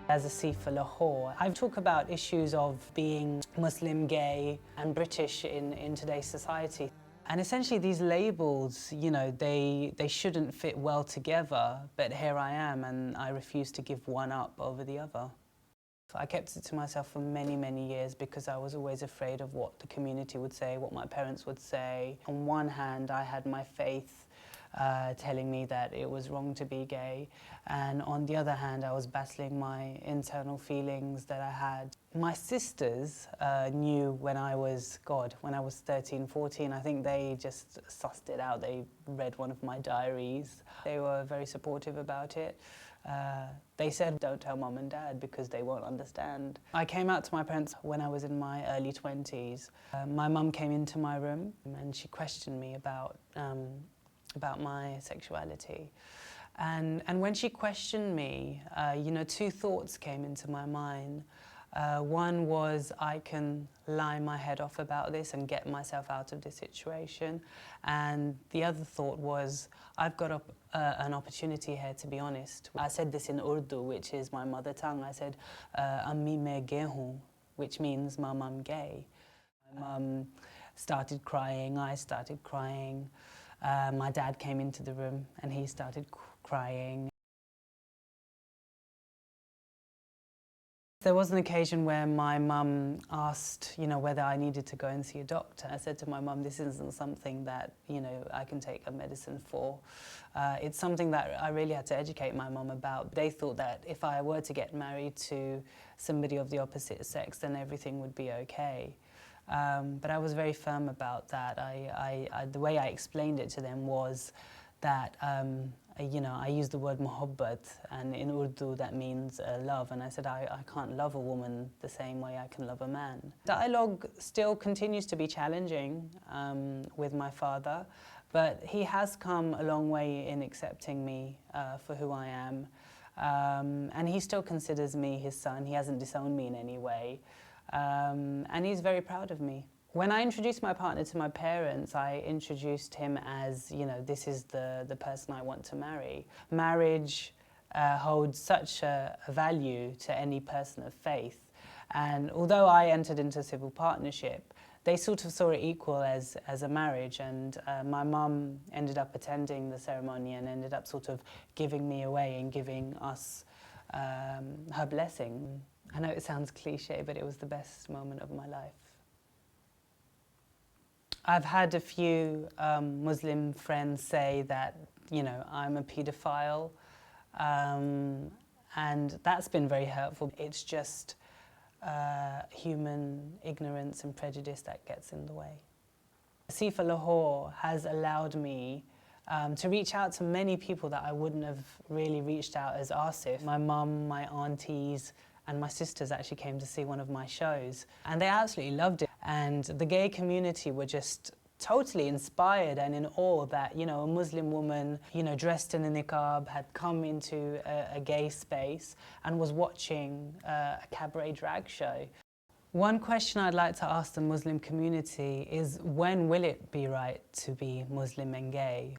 As a Sikh for Lahore, I talk about issues of being Muslim, gay and British in today's society. And essentially these labels, you know, they shouldn't fit well together, but here I am and I refuse to give one up over the other. I kept it to myself for many, many years because I was always afraid of what the community would say, what my parents would say. On one hand, I had my faith telling me that it was wrong to be gay, and on the other hand, I was battling my internal feelings that I had. My sisters knew when I was 13, 14, I think they just sussed it out. They read one of my diaries. They were very supportive about it. They said, don't tell mum and dad because they won't understand. I came out to my parents when I was in my early 20s. My mum came into my room and she questioned me about my sexuality. And when she questioned me, you know, two thoughts came into my mind. One was, I can lie my head off about this and get myself out of this situation. And the other thought was, I've got an opportunity here to be honest. I said this in Urdu, which is my mother tongue. I said, Ammi main gay hoon, which means Mum, I'm gay. My mum started crying, I started crying. My dad came into the room and he started crying. There was an occasion where my mum asked, you know, whether I needed to go and see a doctor. I said to my mum, this isn't something that, you know, I can take a medicine for. It's something that I really had to educate my mum about. They thought that if I were to get married to somebody of the opposite sex, then everything would be okay. But I was very firm about that. The way I explained it to them was that, you know, I used the word muhabbat, and in Urdu that means love, and I said I can't love a woman the same way I can love a man. Dialogue still continues to be challenging with my father, but he has come a long way in accepting me for who I am, and he still considers me his son. He hasn't disowned me in any way, and he's very proud of me. When I introduced my partner to my parents, I introduced him as, you know, this is the person I want to marry. Marriage holds such a value to any person of faith. And although I entered into civil partnership, they sort of saw it equal as a marriage. And my mum ended up attending the ceremony and ended up sort of giving me away and giving us her blessing. I know it sounds cliche, but it was the best moment of my life. I've had a few Muslim friends say that, you know, I'm a paedophile, and that's been very hurtful. It's just human ignorance and prejudice that gets in the way. Sikh for Lahore has allowed me to reach out to many people that I wouldn't have really reached out as Asif. My mum, my aunties, and my sisters actually came to see one of my shows, and they absolutely loved it. And the gay community were just totally inspired and in awe that, you know, a Muslim woman, you know, dressed in a niqab had come into a gay space and was watching a cabaret drag show. One question I'd like to ask the Muslim community is, when will it be right to be Muslim and gay?